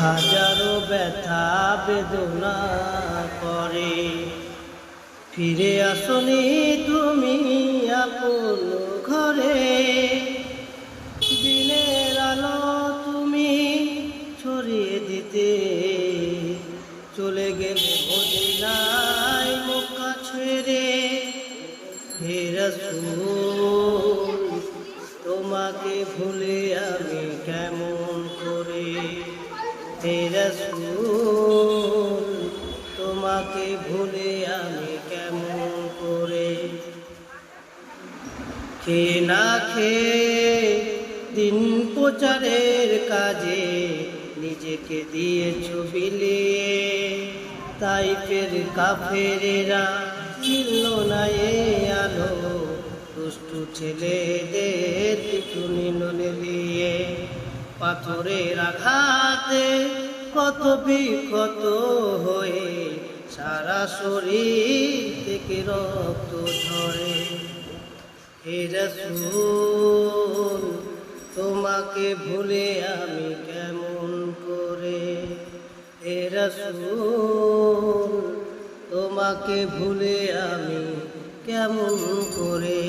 হাজারো ব্যথা বেদনা করে, ফিরে আসনি তুমি আপন ঘরে। দিনের আলো তুমি ছড়িয়ে দিতে চলে গেলে মদিনায় মক্কা ছেড়ে। হে রাসূল তোমাকে ভুলে আমি কেমন করে, হে রাসূল তোমাকে ভুলে আমি কেমন করে। খেয়ে না খেয়ে দিন প্রচারের কাজে নিজেকে দিয়েছ বিলিয়ে, তাইফের কাফেরেরা চিনল না এ আলো, দুষ্টু ছেলেদের পিছু নিল নিয়ে। পাথরের আঘাতে কত বিক্ষত হয়ে সারা শরীর থেকে রক্ত ঝরে। হে রাসূল তোমাকে ভুলে আমি কেমন করে, হে রাসূল তোমাকে ভুলে আমি কেমন করে।